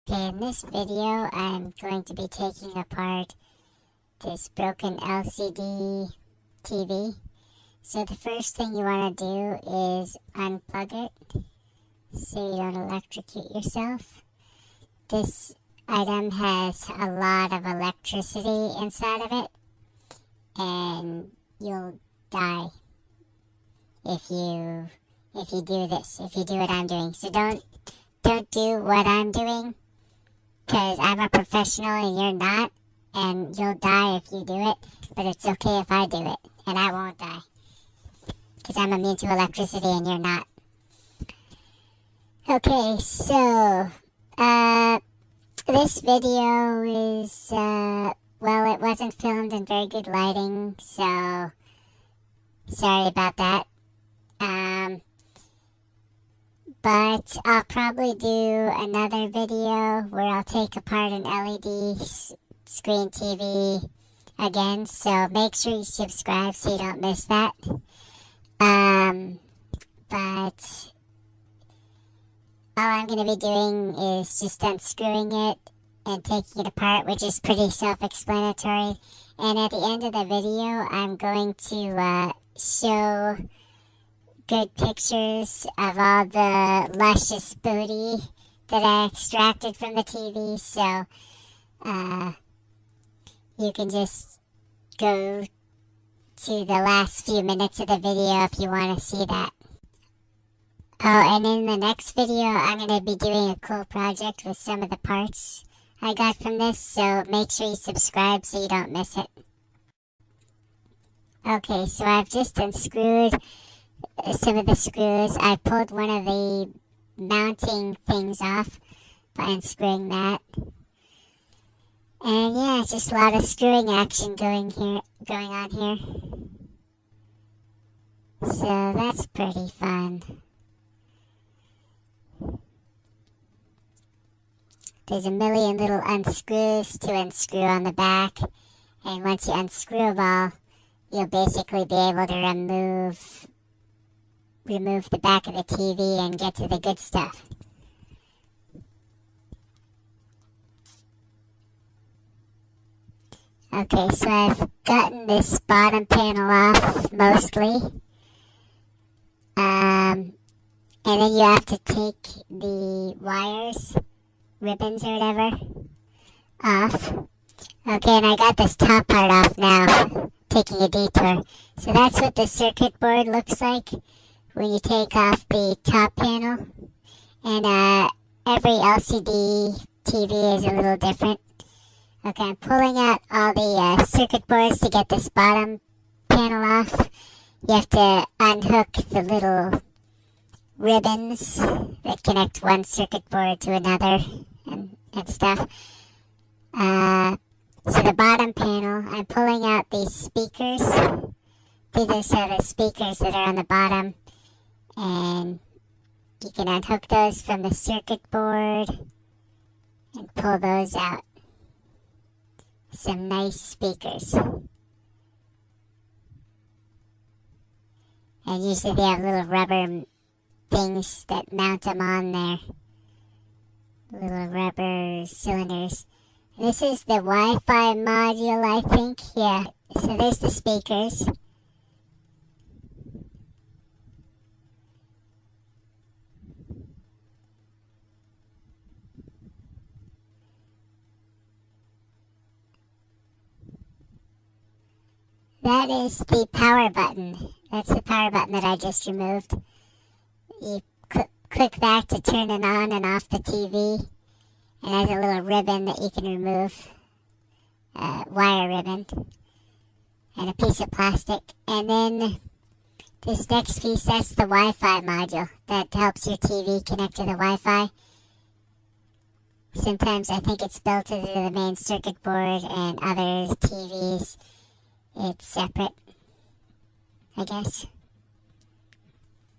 Okay, in this video, I'm going to be taking apart this broken LCD TV. So the first thing you want to do is unplug it so you don't electrocute yourself. This item has a lot of electricity inside of it, and you'll die if you do this, if you do what I'm doing. So don't do what I'm doing, because I'm a professional and you're not, and you'll die if you do it, but it's okay if I do it, and I won't die, because I'm immune to electricity and you're not. Okay, so, this video is, well, it wasn't filmed in very good lighting, so sorry about that. But I'll probably do another video where I'll take apart an LED screen TV again, so make sure you subscribe so you don't miss that. But all I'm going to be doing is just unscrewing it and taking it apart, which is pretty self-explanatory. And at the end of the video, I'm going to show good pictures of all the luscious booty that I extracted from the TV, so you can just go to the last few minutes of the video if you want to see that. Oh, and in the next video, I'm going to be doing a cool project with some of the parts I got from this, so make sure you subscribe so you don't miss it. Okay, so I've just unscrewed some of the screws. I pulled one of the mounting things off by unscrewing that. And yeah, just a lot of screwing action going on here. So that's pretty fun. There's a million little unscrews to unscrew on the back, and once you unscrew them all, you'll basically be able to remove the back of the TV and get to the good stuff. Okay, so I've gotten this bottom panel off mostly. And then you have to take the wires, ribbons or whatever, off. Okay, and I got this top part off now, taking a detour. So that's what the circuit board looks like when you take off the top panel. And every LCD TV is a little different. Okay, I'm pulling out all the circuit boards to get this bottom panel off. You have to unhook the little ribbons that connect one circuit board to another and stuff. So the bottom panel, I'm pulling out these speakers. These are the speakers that are on the bottom, and you can unhook those from the circuit board and pull those out. Some nice speakers. And usually they have little rubber things that mount them on there. Little rubber cylinders. This is the Wi-Fi module, I think. Yeah, so there's the speakers. That is the power button. That's the power button that I just removed. You click that to turn it on and off the TV. And has a little ribbon that you can remove. Wire ribbon. And a piece of plastic. And then this next piece, that's the Wi-Fi module. That helps your TV connect to the Wi-Fi. Sometimes I think it's built into the main circuit board, and other TVs it's separate, I guess.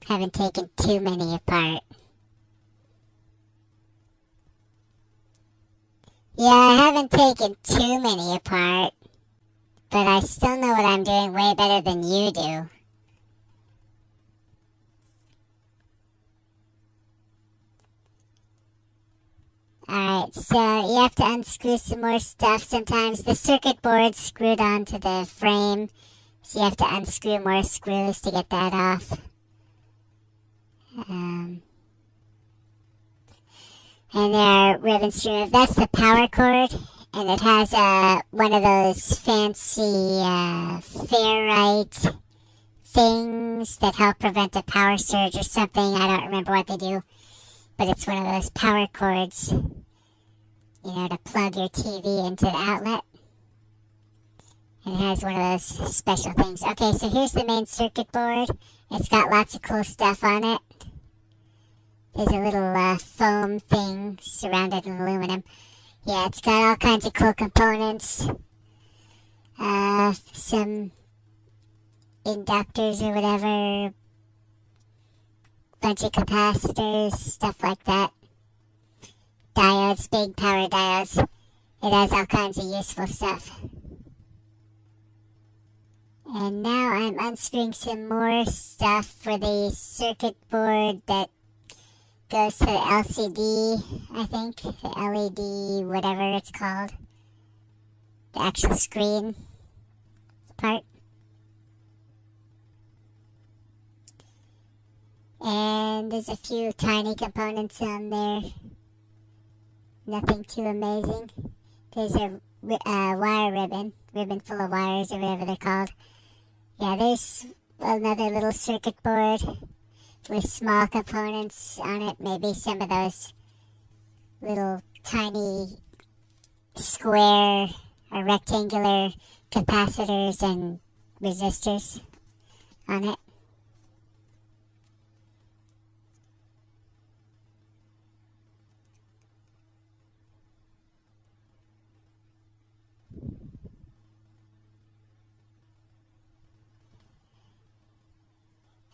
Haven't taken too many apart. Yeah, I haven't taken too many apart, but I still know what I'm doing way better than you do. Alright, so you have to unscrew some more stuff. Sometimes the circuit board's screwed onto the frame, so you have to unscrew more screws to get that off. And there are ribbons to remove. That's the power cord, and it has one of those fancy ferrite things that help prevent a power surge or something. I don't remember what they do, but it's one of those power cords, to plug your TV into the outlet. And it has one of those special things. Okay, so here's the main circuit board. It's got lots of cool stuff on it. There's a little foam thing surrounded in aluminum. Yeah, it's got all kinds of cool components. Some inductors or whatever. Bunch of capacitors, stuff like that. Diodes, big power diodes. It has all kinds of useful stuff. And now I'm unscrewing some more stuff for the circuit board that goes to the LCD, I think. The LED, whatever it's called. The actual screen part. And there's a few tiny components on there. Nothing too amazing. There's a wire ribbon full of wires or whatever they're called. Yeah, there's another little circuit board with small components on it. Maybe some of those little tiny square or rectangular capacitors and resistors on it.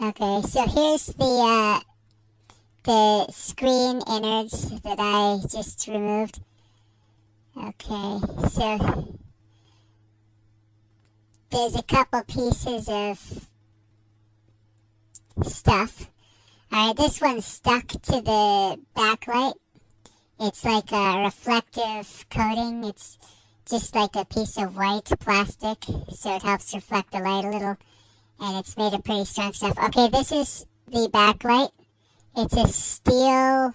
Okay, so here's the screen innards that I just removed. Okay, so there's a couple pieces of stuff. Alright, this one's stuck to the backlight. It's like a reflective coating. It's just like a piece of white plastic, so it helps reflect the light a little. And it's made of pretty strong stuff. Okay, this is the backlight. It's a steel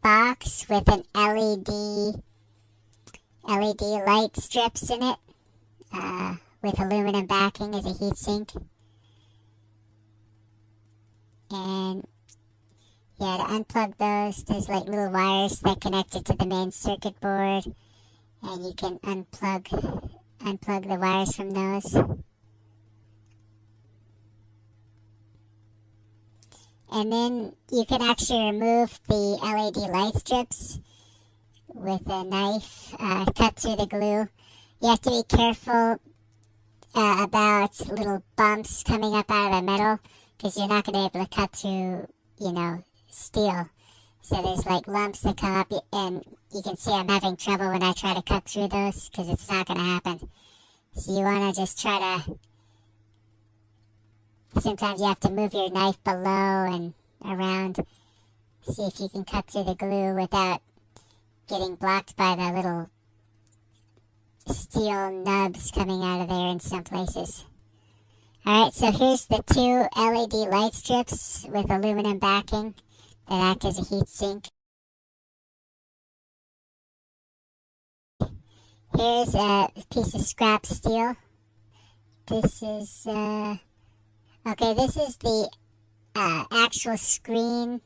box with an LED light strips in it, with aluminum backing as a heatsink. And yeah, to unplug those, there's like little wires that connect it to the main circuit board, and you can unplug the wires from those. And then you can actually remove the LED light strips with a knife, cut through the glue. You have to be careful about little bumps coming up out of the metal, because you're not going to be able to cut through, steel. So there's like lumps that come up, and you can see I'm having trouble when I try to cut through those, because it's not going to happen. So you want to just try to... Sometimes you have to move your knife below and around, see if you can cut through the glue without getting blocked by the little steel nubs coming out of there in some places. Alright, so here's the two LED light strips with aluminum backing that act as a heat sink. Here's a piece of scrap steel. This is... Okay, this is the actual screen,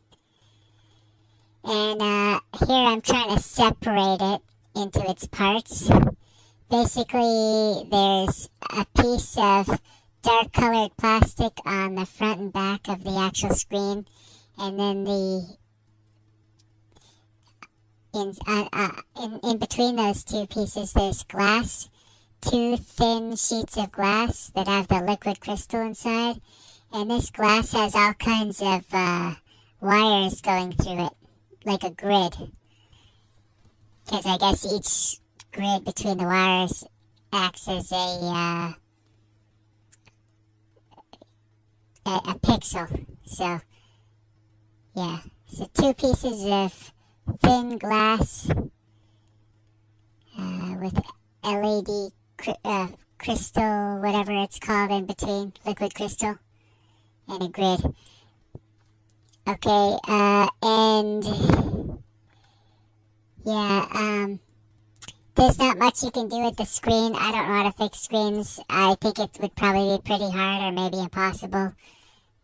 and here I'm trying to separate it into its parts. Basically, there's a piece of dark colored plastic on the front and back of the actual screen, and then in between those two pieces there's glass. Two thin sheets of glass that have the liquid crystal inside, and this glass has all kinds of wires going through it, like a grid, because I guess each grid between the wires acts as a pixel. So yeah, so two pieces of thin glass with LED crystal, whatever it's called in between, liquid crystal, and a grid. Okay, and yeah, there's not much you can do with the screen. I don't know how to fix screens. I think it would probably be pretty hard or maybe impossible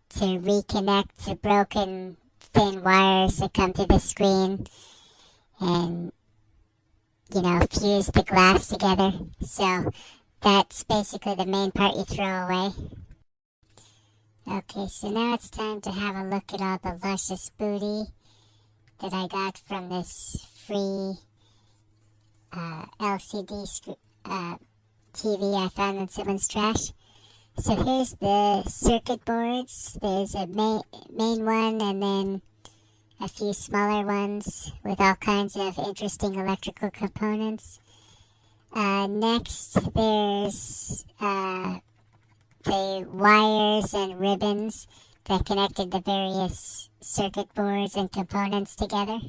to reconnect the broken thin wires that come to the screen and, you know, fuse the glass together. So that's basically the main part you throw away. Okay, so now it's time to have a look at all the Luscious booty that I got from this free LCD TV I found in someone's trash. So here's the circuit boards. There's a main one and then a few smaller ones with all kinds of interesting electrical components. Next, there's the wires and ribbons that connected the various circuit boards and components together.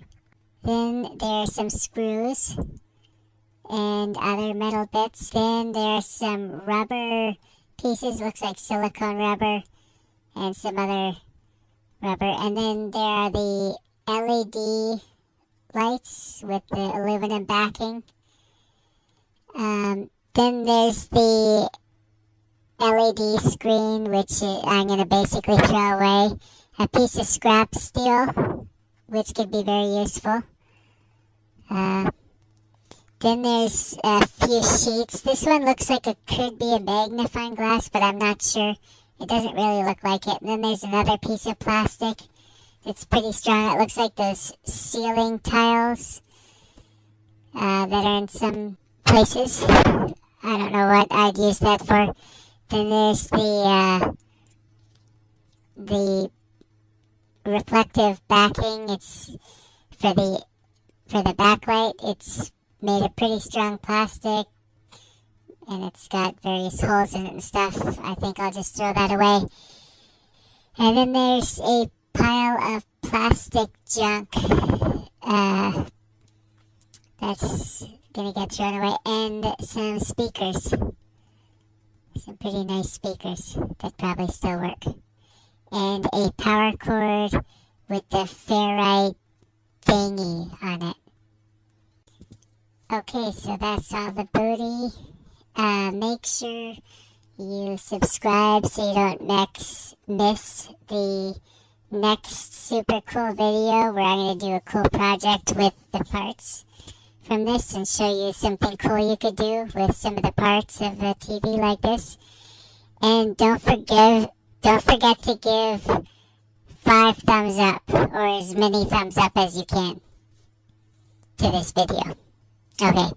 Then there are some screws and other metal bits. Then there are some rubber pieces, looks like silicone rubber, and some other rubber. And then there are the LED lights with the aluminum backing. Then there's the LED screen, which I'm going to basically throw away. A piece of scrap steel, which could be very useful. Then there's a few sheets. This one looks like it could be a magnifying glass, but I'm not sure. It doesn't really look like it. And then there's another piece of plastic. It's pretty strong. It looks like those ceiling tiles that are in some places. I don't know what I'd use that for. Then there's the reflective backing. It's for the backlight. It's made of pretty strong plastic, and it's got various holes in it and stuff. I think I'll just throw that away. And then there's a pile of plastic junk that's gonna get thrown away, and some speakers. Some pretty nice speakers that probably still work. And a power cord with the ferrite thingy on it. Okay, so that's all the booty. Make sure you subscribe so you don't miss the next super cool video where I'm going to do a cool project with the parts from this and show you something cool you could do with some of the parts of a TV like this. And don't forget to give 5 thumbs up, or as many thumbs up as you can, to this video. Okay.